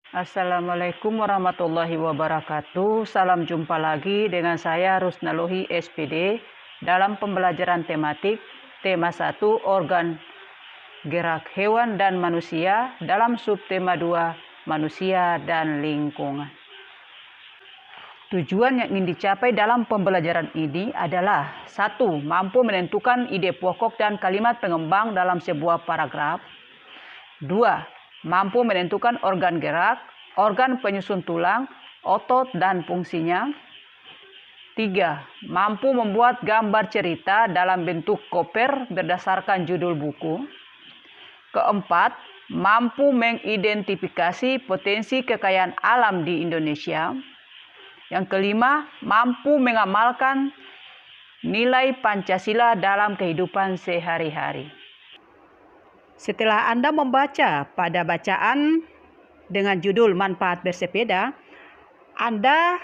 Assalamualaikum warahmatullahi wabarakatuh. Salam jumpa lagi dengan saya Rusnalohi SPD dalam pembelajaran tematik tema 1 organ gerak hewan dan manusia dalam subtema 2 manusia dan lingkungan. Tujuan yang ingin dicapai dalam pembelajaran ini adalah 1. Mampu menentukan ide pokok dan kalimat pengembang dalam sebuah paragraf. 2. Mampu menentukan organ gerak, organ penyusun tulang, otot, dan fungsinya. 3. Mampu membuat gambar cerita dalam bentuk cover berdasarkan judul buku. 4. Mampu mengidentifikasi potensi kekayaan alam di Indonesia. Yang 5. Mampu mengamalkan nilai Pancasila dalam kehidupan sehari-hari. Setelah Anda membaca pada bacaan dengan judul manfaat bersepeda, Anda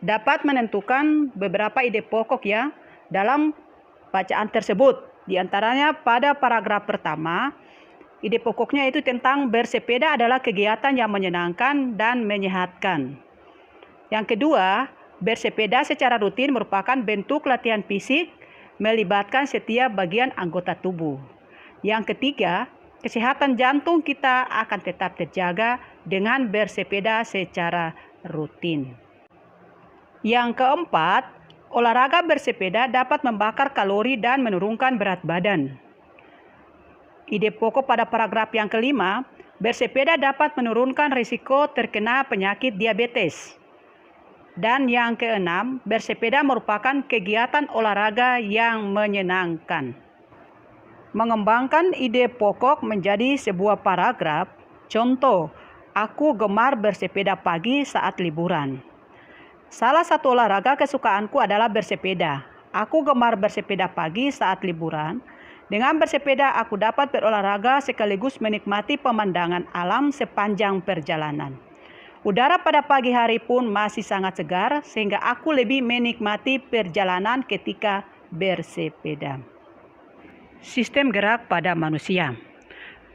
dapat menentukan beberapa ide pokok ya dalam bacaan tersebut. Di antaranya pada paragraf pertama, ide pokoknya itu tentang bersepeda adalah kegiatan yang menyenangkan dan menyehatkan. Yang kedua, bersepeda secara rutin merupakan bentuk latihan fisik melibatkan setiap bagian anggota tubuh. Yang ketiga, kesehatan jantung kita akan tetap terjaga dengan bersepeda secara rutin. Yang keempat, olahraga bersepeda dapat membakar kalori dan menurunkan berat badan. Ide pokok pada paragraf yang kelima, bersepeda dapat menurunkan risiko terkena penyakit diabetes. Dan yang keenam, bersepeda merupakan kegiatan olahraga yang menyenangkan. Mengembangkan ide pokok menjadi sebuah paragraf. Contoh, aku gemar bersepeda pagi saat liburan. Salah satu olahraga kesukaanku adalah bersepeda. Aku gemar bersepeda pagi saat liburan. Dengan bersepeda, aku dapat berolahraga sekaligus menikmati pemandangan alam sepanjang perjalanan. Udara pada pagi hari pun masih sangat segar, sehingga aku lebih menikmati perjalanan ketika bersepeda. Sistem gerak pada manusia.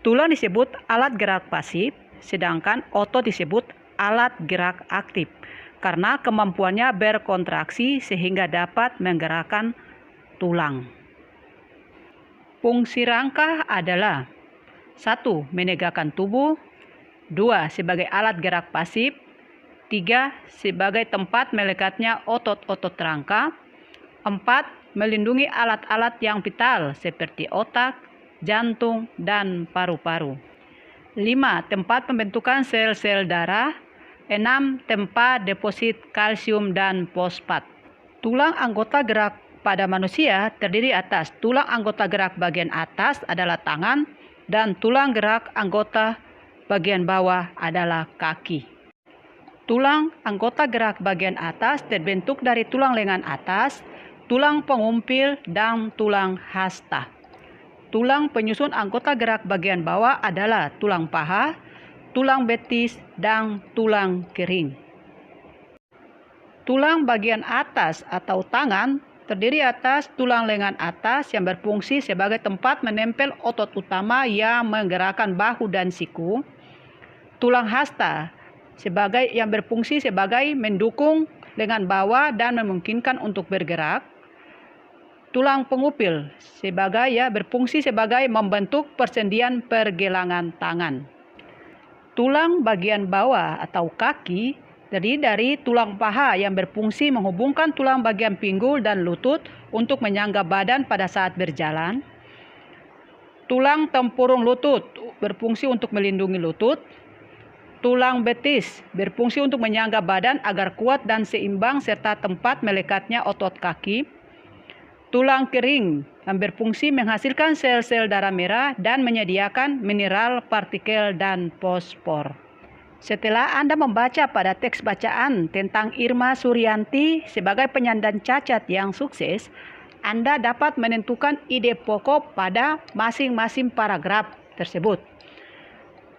Tulang disebut alat gerak pasif, sedangkan otot disebut alat gerak aktif karena kemampuannya berkontraksi sehingga dapat menggerakkan tulang. Fungsi rangka adalah 1. Menegakkan tubuh, 2. Sebagai alat gerak pasif, 3. Sebagai tempat melekatnya otot-otot rangka, 4. Melindungi alat-alat yang vital seperti otak, jantung, dan paru-paru. 5. Tempat pembentukan sel-sel darah. 6. Tempat deposit kalsium dan fosfat. Tulang anggota gerak pada manusia terdiri atas tulang anggota gerak bagian atas adalah tangan dan tulang gerak anggota bagian bawah adalah kaki. Tulang anggota gerak bagian atas terbentuk dari tulang lengan atas, tulang pengumpil, dan tulang hasta. Tulang penyusun anggota gerak bagian bawah adalah tulang paha, tulang betis, dan tulang kering. Tulang bagian atas atau tangan terdiri atas tulang lengan atas yang berfungsi sebagai tempat menempel otot utama yang menggerakkan bahu dan siku. Tulang hasta yang berfungsi sebagai mendukung lengan bawah dan memungkinkan untuk bergerak. Tulang pengupil berfungsi sebagai membentuk persendian pergelangan tangan. Tulang bagian bawah atau kaki terdiri dari tulang paha yang berfungsi menghubungkan tulang bagian pinggul dan lutut untuk menyangga badan pada saat berjalan. Tulang tempurung lutut berfungsi untuk melindungi lutut. Tulang betis berfungsi untuk menyangga badan agar kuat dan seimbang serta tempat melekatnya otot kaki. Tulang kering yang berfungsi menghasilkan sel-sel darah merah dan menyediakan mineral, partikel, dan fosfor. Setelah Anda membaca pada teks bacaan tentang Irma Suryanti sebagai penyandang cacat yang sukses, Anda dapat menentukan ide pokok pada masing-masing paragraf tersebut.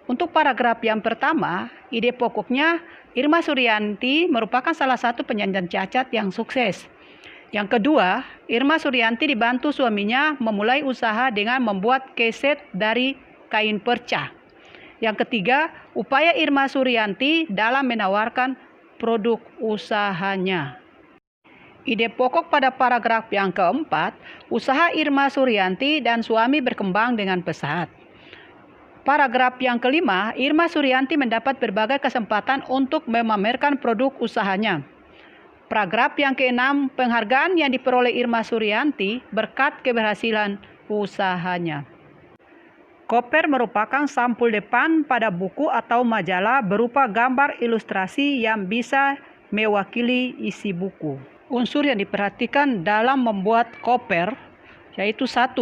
Untuk paragraf yang pertama, ide pokoknya Irma Suryanti merupakan salah satu penyandang cacat yang sukses. Yang kedua, Irma Suryanti dibantu suaminya memulai usaha dengan membuat keset dari kain perca. Yang ketiga, upaya Irma Suryanti dalam menawarkan produk usahanya. Ide pokok pada paragraf yang keempat, usaha Irma Suryanti dan suami berkembang dengan pesat. Paragraf yang kelima, Irma Suryanti mendapat berbagai kesempatan untuk memamerkan produk usahanya. Paragraf yang keenam, penghargaan yang diperoleh Irma Suryanti berkat keberhasilan usahanya. Koper merupakan sampul depan pada buku atau majalah berupa gambar ilustrasi yang bisa mewakili isi buku. Unsur yang diperhatikan dalam membuat koper yaitu 1.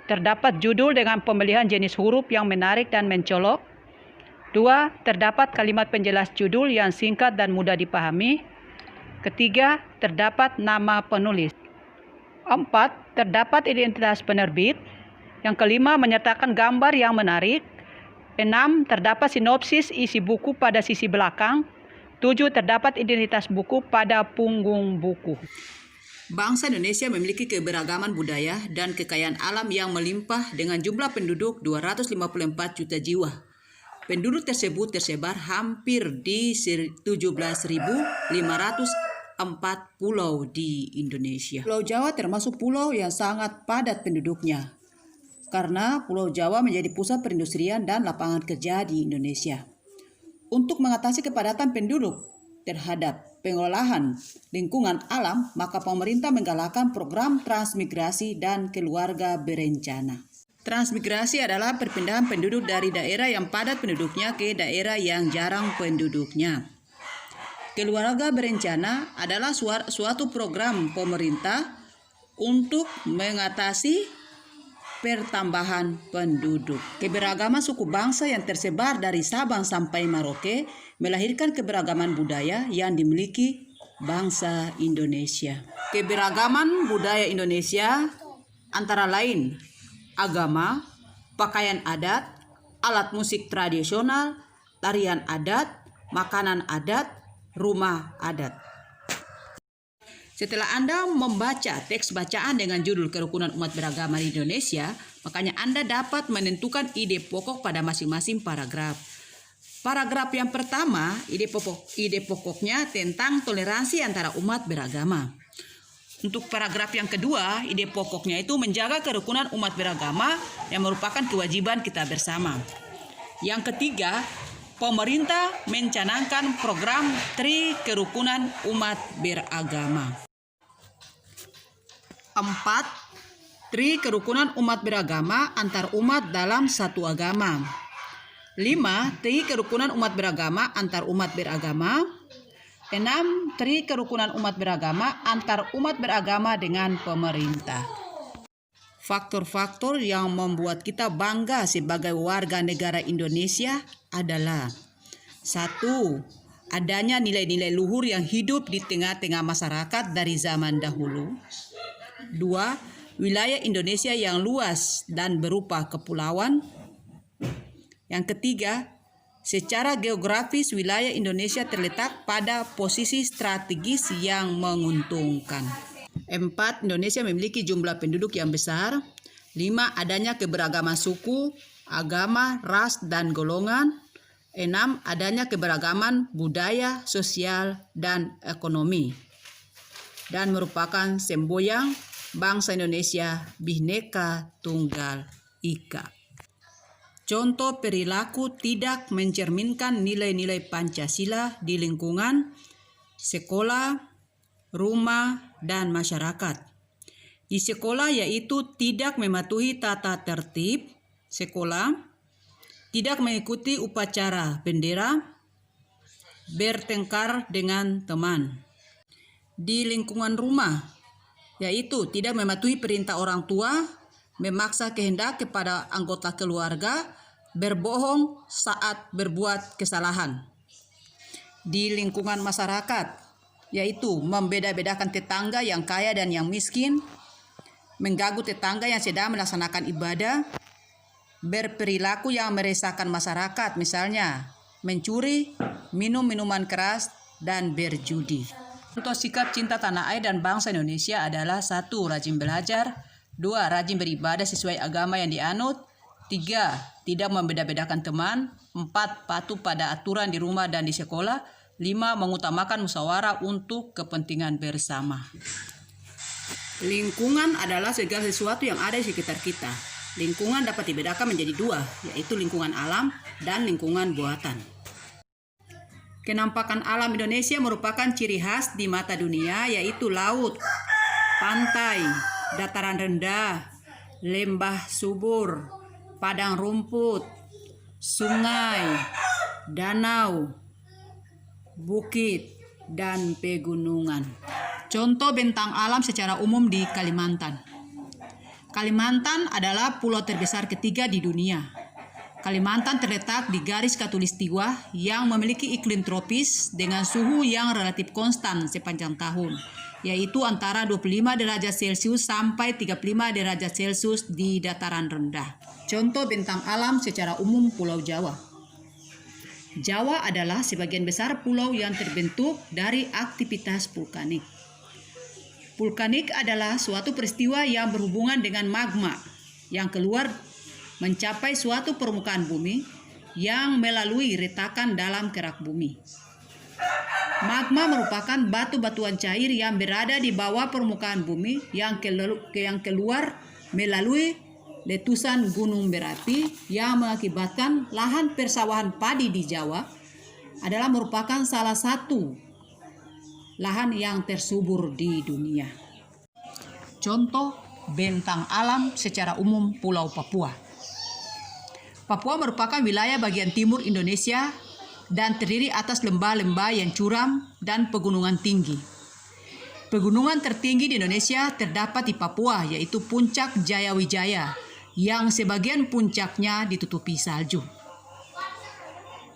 Terdapat judul dengan pemilihan jenis huruf yang menarik dan mencolok. 2. Terdapat kalimat penjelas judul yang singkat dan mudah dipahami. Ketiga, terdapat nama penulis. 4. Terdapat identitas penerbit. Yang kelima, menyertakan gambar yang menarik. 6. Terdapat sinopsis isi buku pada sisi belakang. 7. Terdapat identitas buku pada punggung buku. Bangsa Indonesia memiliki keberagaman budaya dan kekayaan alam yang melimpah dengan jumlah penduduk 254 juta jiwa. Penduduk tersebut tersebar hampir di 17.504 pulau di Indonesia. Pulau Jawa termasuk pulau yang sangat padat penduduknya, karena Pulau Jawa menjadi pusat perindustrian dan lapangan kerja di Indonesia. Untuk mengatasi kepadatan penduduk terhadap pengolahan lingkungan alam, maka pemerintah menggalakkan program transmigrasi dan keluarga berencana. Transmigrasi adalah perpindahan penduduk dari daerah yang padat penduduknya ke daerah yang jarang penduduknya. Keluarga berencana adalah suatu program pemerintah untuk mengatasi pertambahan penduduk. Keberagaman suku bangsa yang tersebar dari Sabang sampai Merauke melahirkan keberagaman budaya yang dimiliki bangsa Indonesia. Keberagaman budaya Indonesia antara lain agama, pakaian adat, alat musik tradisional, tarian adat, makanan adat, rumah adat. Setelah Anda membaca teks bacaan dengan judul Kerukunan Umat Beragama di Indonesia, makanya Anda dapat menentukan ide pokok pada masing-masing paragraf. Paragraf yang pertama, ide pokoknya tentang toleransi antara umat beragama. Untuk paragraf yang kedua, ide pokoknya itu menjaga kerukunan umat beragama yang merupakan kewajiban kita bersama. Yang ketiga, pemerintah mencanangkan program Tri Kerukunan Umat Beragama. 4. Tri Kerukunan Umat Beragama antar umat dalam satu agama. 5. Tri Kerukunan Umat Beragama antar umat beragama. 6. Tri Kerukunan Umat Beragama antar umat beragama dengan pemerintah. Faktor-faktor yang membuat kita bangga sebagai warga negara Indonesia adalah 1. Adanya nilai-nilai luhur yang hidup di tengah-tengah masyarakat dari zaman dahulu. 2. Wilayah Indonesia yang luas dan berupa kepulauan. Yang ketiga, secara geografis wilayah Indonesia terletak pada posisi strategis yang menguntungkan. 4. Indonesia memiliki jumlah penduduk yang besar. 5. Adanya keberagaman suku, agama, ras, dan golongan. 6. Adanya keberagaman budaya, sosial, dan ekonomi. Dan merupakan semboyan bangsa Indonesia Bhinneka Tunggal Ika. Contoh perilaku tidak mencerminkan nilai-nilai Pancasila di lingkungan, sekolah, rumah, dan masyarakat. Di sekolah yaitu tidak mematuhi tata tertib sekolah, tidak mengikuti upacara bendera, bertengkar dengan teman. Di lingkungan rumah yaitu tidak mematuhi perintah orang tua, memaksa kehendak kepada anggota keluarga, berbohong saat berbuat kesalahan. Di lingkungan masyarakat, yaitu membeda-bedakan tetangga yang kaya dan yang miskin, mengganggu tetangga yang sedang melaksanakan ibadah, berperilaku yang meresahkan masyarakat, misalnya mencuri, minum minuman keras, dan berjudi. Contoh sikap cinta tanah air dan bangsa Indonesia adalah 1. Rajin belajar. 2. Rajin beribadah sesuai agama yang dianut. 3. Tidak membeda-bedakan teman. 4. Patuh pada aturan di rumah dan di sekolah. 5. Mengutamakan musyawarah untuk kepentingan bersama. Lingkungan adalah segala sesuatu yang ada di sekitar kita. Lingkungan dapat dibedakan menjadi dua, yaitu lingkungan alam dan lingkungan buatan. Kenampakan alam Indonesia merupakan ciri khas di mata dunia, yaitu laut, pantai, dataran rendah, lembah subur, padang rumput, sungai, danau, bukit, dan pegunungan. Contoh bentang alam secara umum di Kalimantan. Kalimantan adalah pulau terbesar ketiga di dunia. Kalimantan terletak di garis khatulistiwa yang memiliki iklim tropis dengan suhu yang relatif konstan sepanjang tahun, yaitu antara 25 derajat Celcius sampai 35 derajat Celcius di dataran rendah. Contoh bentang alam secara umum Pulau Jawa. Jawa adalah sebagian besar pulau yang terbentuk dari aktivitas vulkanik. Vulkanik adalah suatu peristiwa yang berhubungan dengan magma yang keluar mencapai suatu permukaan bumi yang melalui retakan dalam kerak bumi. Magma merupakan batu-batuan cair yang berada di bawah permukaan bumi yang keluar melalui letusan gunung berapi yang mengakibatkan lahan persawahan padi di Jawa adalah merupakan salah satu lahan yang tersubur di dunia. Contoh bentang alam secara umum Pulau Papua. Papua merupakan wilayah bagian timur Indonesia dan terdiri atas lembah-lembah yang curam dan pegunungan tinggi. Pegunungan tertinggi di Indonesia terdapat di Papua, yaitu Puncak Jayawijaya, yang sebagian puncaknya ditutupi salju.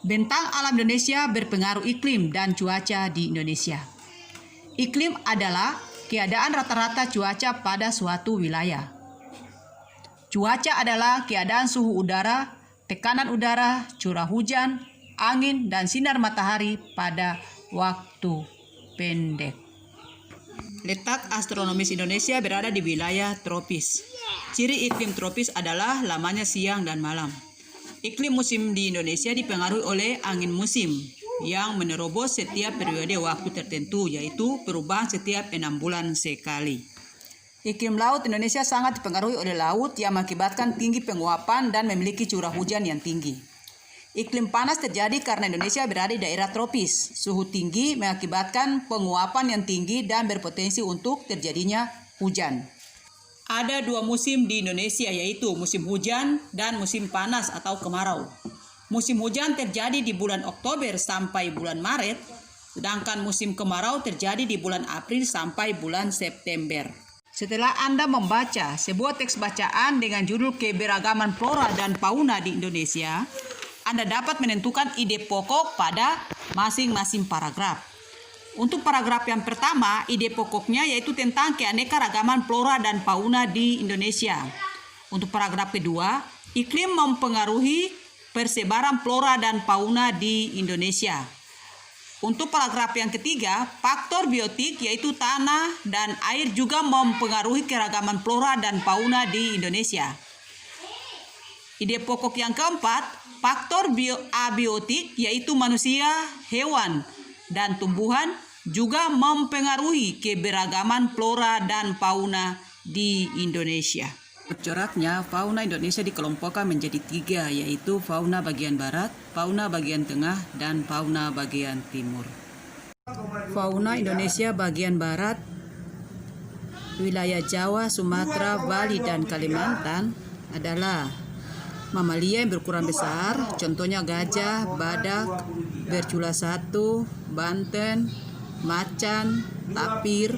Bentang alam Indonesia berpengaruh iklim dan cuaca di Indonesia. Iklim adalah keadaan rata-rata cuaca pada suatu wilayah. Cuaca adalah keadaan suhu udara, tekanan udara, curah hujan, angin, dan sinar matahari pada waktu pendek. Letak astronomis Indonesia berada di wilayah tropis. Ciri iklim tropis adalah lamanya siang dan malam. Iklim musim di Indonesia dipengaruhi oleh angin musim yang menerobos setiap periode waktu tertentu, yaitu perubahan setiap 6 bulan sekali. Iklim laut Indonesia sangat dipengaruhi oleh laut yang mengakibatkan tinggi penguapan dan memiliki curah hujan yang tinggi. Iklim panas terjadi karena Indonesia berada di daerah tropis. Suhu tinggi mengakibatkan penguapan yang tinggi dan berpotensi untuk terjadinya hujan. Ada 2 musim di Indonesia, yaitu musim hujan dan musim panas atau kemarau. Musim hujan terjadi di bulan Oktober sampai bulan Maret, sedangkan musim kemarau terjadi di bulan April sampai bulan September. Setelah Anda membaca sebuah teks bacaan dengan judul Keberagaman Flora dan Fauna di Indonesia, Anda dapat menentukan ide pokok pada masing-masing paragraf. Untuk paragraf yang pertama, ide pokoknya yaitu tentang keanekaragaman flora dan fauna di Indonesia. Untuk paragraf kedua, iklim mempengaruhi persebaran flora dan fauna di Indonesia. Untuk paragraf yang ketiga, faktor biotik yaitu tanah dan air juga mempengaruhi keragaman flora dan fauna di Indonesia. Ide pokok yang keempat, faktor abiotik yaitu manusia, hewan, dan tumbuhan juga mempengaruhi keberagaman flora dan fauna di Indonesia. Coraknya, fauna Indonesia dikelompokkan menjadi 3, yaitu fauna bagian barat, fauna bagian tengah, dan fauna bagian timur. Fauna Indonesia bagian barat, wilayah Jawa, Sumatera, Bali, dan Kalimantan adalah mamalia yang berukuran besar, contohnya gajah, badak, bercula 1, banten, macan, tapir,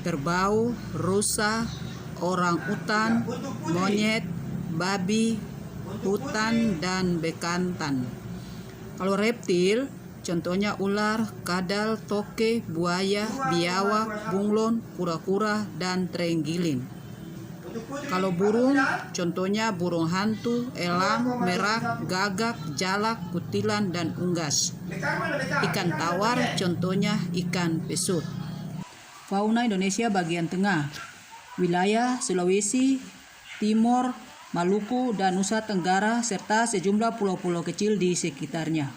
kerbau, rusa, orang utan, monyet, babi, hutan, dan bekantan. Kalau reptil, contohnya ular, kadal, toke, buaya, biawak, bunglon, kura-kura, dan terenggiling. Kalau burung, contohnya burung hantu, elang, merak, gagak, jalak, kutilan, dan unggas. Ikan tawar, contohnya ikan pesut. Fauna Indonesia bagian tengah, wilayah Sulawesi, Timor, Maluku, dan Nusa Tenggara, serta sejumlah pulau-pulau kecil di sekitarnya.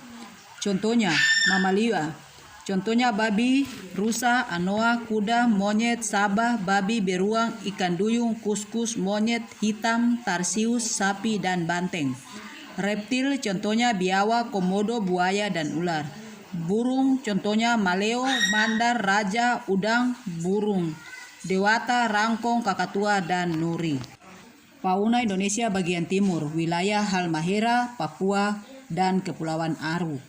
Contohnya, mamalia. Contohnya babi, rusa, anoa, kuda, monyet, sabah, babi beruang, ikan duyung, kuskus, monyet hitam, tarsius, sapi, dan banteng. Reptil, contohnya biawak, komodo, buaya, dan ular. Burung, contohnya maleo, mandar, raja, udang, burung, dewata, rangkong, kakatua, dan nuri. Fauna Indonesia bagian timur, wilayah Halmahera, Papua, dan Kepulauan Aru.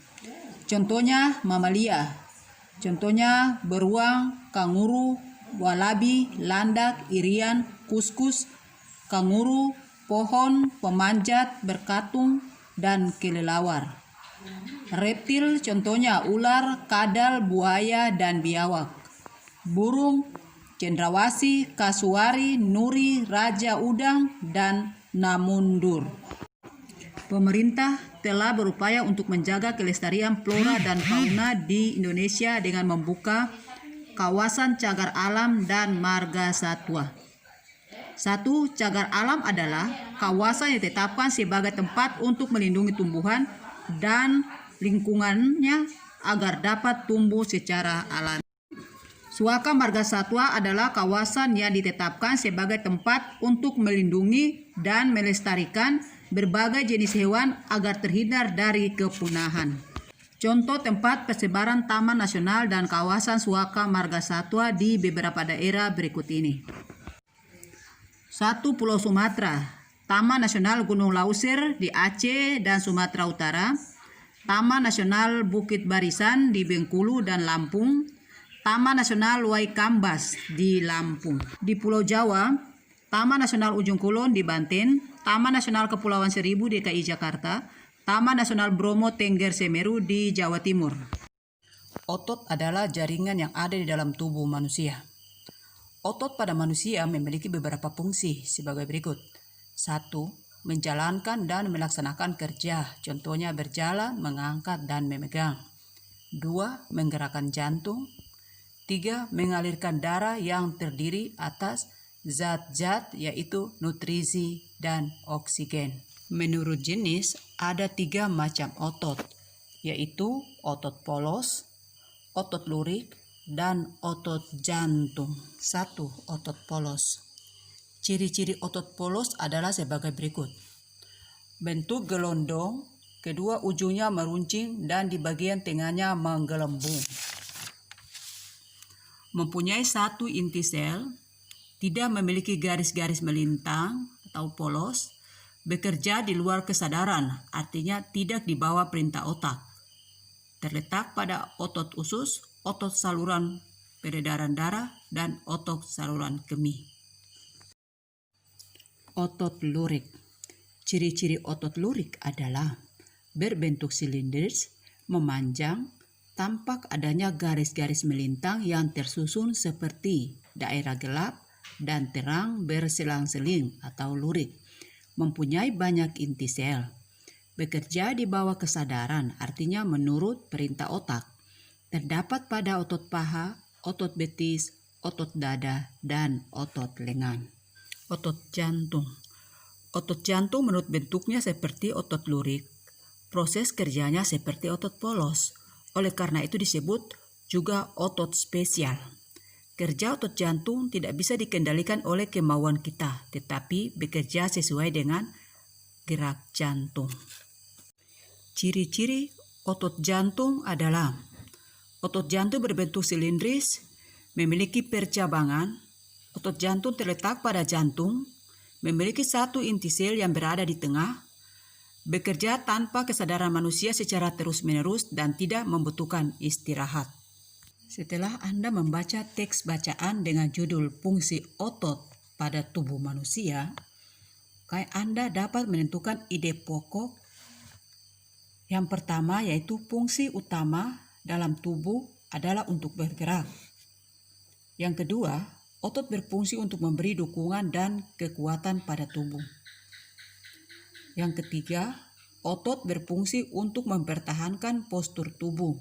Contohnya mamalia. Contohnya beruang, kanguru, walabi, landak, irian, kuskus, kanguru, pohon, pemanjat, berkatung, dan kelelawar. Reptil contohnya ular, kadal, buaya, dan biawak. Burung, cendrawasih, kasuari, nuri, raja udang, dan namundur. Pemerintah telah berupaya untuk menjaga kelestarian flora dan fauna di Indonesia dengan membuka kawasan cagar alam dan marga satwa. 1. Cagar alam adalah kawasan yang ditetapkan sebagai tempat untuk melindungi tumbuhan dan lingkungannya agar dapat tumbuh secara alami. Suaka marga satwa adalah kawasan yang ditetapkan sebagai tempat untuk melindungi dan melestarikan berbagai jenis hewan agar terhindar dari kepunahan. Contoh tempat persebaran taman nasional dan kawasan suaka marga satwa di beberapa daerah berikut ini. 1. Pulau Sumatera, Taman Nasional Gunung Leuser di Aceh dan Sumatera Utara, Taman Nasional Bukit Barisan di Bengkulu dan Lampung, Taman Nasional Waikambas di Lampung. Di Pulau Jawa, Taman Nasional Ujung Kulon di Banten, Taman Nasional Kepulauan Seribu DKI Jakarta, Taman Nasional Bromo Tengger Semeru di Jawa Timur. Otot adalah jaringan yang ada di dalam tubuh manusia. Otot pada manusia memiliki beberapa fungsi sebagai berikut. 1. Menjalankan dan melaksanakan kerja, contohnya berjalan, mengangkat, dan memegang. 2. Menggerakkan jantung. 3. Mengalirkan darah yang terdiri atas zat-zat yaitu nutrisi dan oksigen. Menurut jenis, ada 3 macam otot, yaitu otot polos, otot lurik, dan otot jantung. 1. Otot polos. Ciri-ciri otot polos adalah sebagai berikut. Bentuk gelondong, kedua ujungnya meruncing dan di bagian tengahnya menggelembung. Mempunyai 1 inti sel, tidak memiliki garis-garis melintang atau polos, bekerja di luar kesadaran, artinya tidak di bawah perintah otak. Terletak pada otot usus, otot saluran peredaran darah, dan otot saluran kemih. Otot lurik. Ciri-ciri otot lurik adalah berbentuk silindris, memanjang, tampak adanya garis-garis melintang yang tersusun seperti daerah gelap dan terang berselang-seling atau lurik, mempunyai banyak inti sel, bekerja di bawah kesadaran, artinya menurut perintah otak, terdapat pada otot paha, otot betis, otot dada, dan otot lengan. Otot jantung. Otot jantung menurut bentuknya seperti otot lurik, proses kerjanya seperti otot polos, oleh karena itu disebut juga otot spesial. Kerja otot jantung tidak bisa dikendalikan oleh kemauan kita, tetapi bekerja sesuai dengan gerak jantung. Ciri-ciri otot jantung adalah otot jantung berbentuk silindris, memiliki percabangan, otot jantung terletak pada jantung, memiliki 1 inti sel yang berada di tengah, bekerja tanpa kesadaran manusia secara terus-menerus dan tidak membutuhkan istirahat. Setelah Anda membaca teks bacaan dengan judul fungsi otot pada tubuh manusia, Anda dapat menentukan ide pokok. Yang pertama yaitu fungsi utama dalam tubuh adalah untuk bergerak. Yang kedua, otot berfungsi untuk memberi dukungan dan kekuatan pada tubuh. Yang ketiga, otot berfungsi untuk mempertahankan postur tubuh.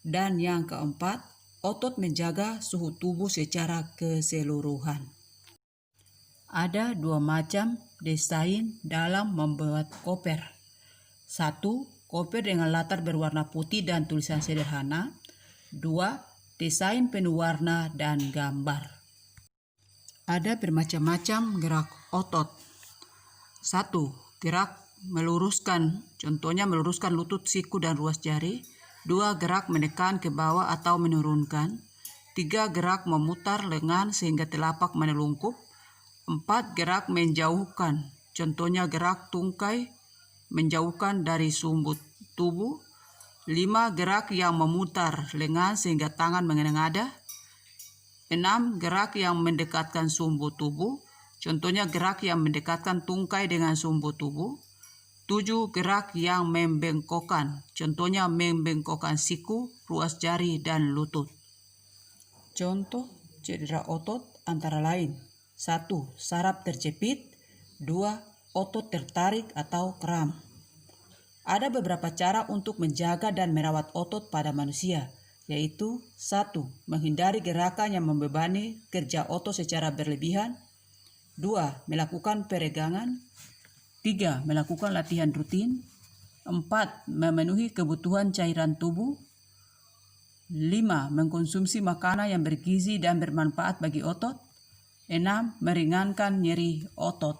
Dan yang keempat, otot menjaga suhu tubuh secara keseluruhan. Ada dua macam desain dalam membuat koper. 1. Koper dengan latar berwarna putih dan tulisan sederhana. 2. Desain penuh warna dan gambar. Ada bermacam-macam gerak otot. 1. Gerak meluruskan, contohnya meluruskan lutut, siku, dan ruas jari. 2. Gerak menekan ke bawah atau menurunkan. 3. Gerak memutar lengan sehingga telapak menelungkup. 4. Gerak menjauhkan, contohnya gerak tungkai menjauhkan dari sumbu tubuh. 5. Gerak yang memutar lengan sehingga tangan menengadah. 6. Gerak yang mendekatkan sumbu tubuh, contohnya gerak yang mendekatkan tungkai dengan sumbu tubuh. 7. Gerak yang membengkokkan, contohnya membengkokkan siku, ruas jari, dan lutut. Contoh cedera otot antara lain: 1. Saraf terjepit. 2. Otot tertarik atau kram. Ada beberapa cara untuk menjaga dan merawat otot pada manusia, yaitu 1. Menghindari gerakan yang membebani kerja otot secara berlebihan. 2. Melakukan peregangan. 3. Melakukan latihan rutin. 4. Memenuhi kebutuhan cairan tubuh. 5. Mengkonsumsi makanan yang bergizi dan bermanfaat bagi otot. 6. Meringankan nyeri otot.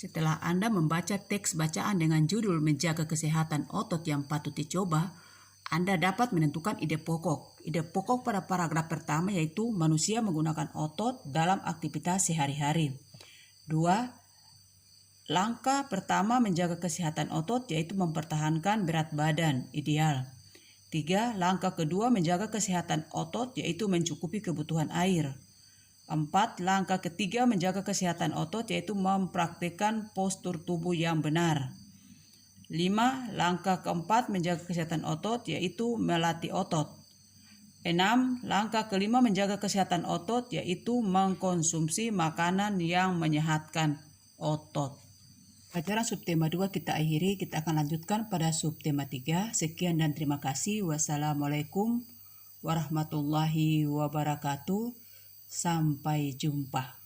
Setelah Anda membaca teks bacaan dengan judul Menjaga Kesehatan Otot yang patut dicoba, Anda dapat menentukan ide pokok. Ide pokok pada paragraf pertama yaitu manusia menggunakan otot dalam aktivitas sehari-hari. 2. Langkah pertama menjaga kesehatan otot yaitu mempertahankan berat badan ideal. 3. Langkah kedua menjaga kesehatan otot yaitu mencukupi kebutuhan air. 4. Langkah ketiga menjaga kesehatan otot yaitu mempraktikkan postur tubuh yang benar. 5. Langkah keempat menjaga kesehatan otot yaitu melatih otot. 6. Langkah kelima menjaga kesehatan otot yaitu mengkonsumsi makanan yang menyehatkan otot. Pelajaran subtema 2 kita akhiri, kita akan lanjutkan pada subtema 3. Sekian dan terima kasih. Wassalamualaikum warahmatullahi wabarakatuh. Sampai jumpa.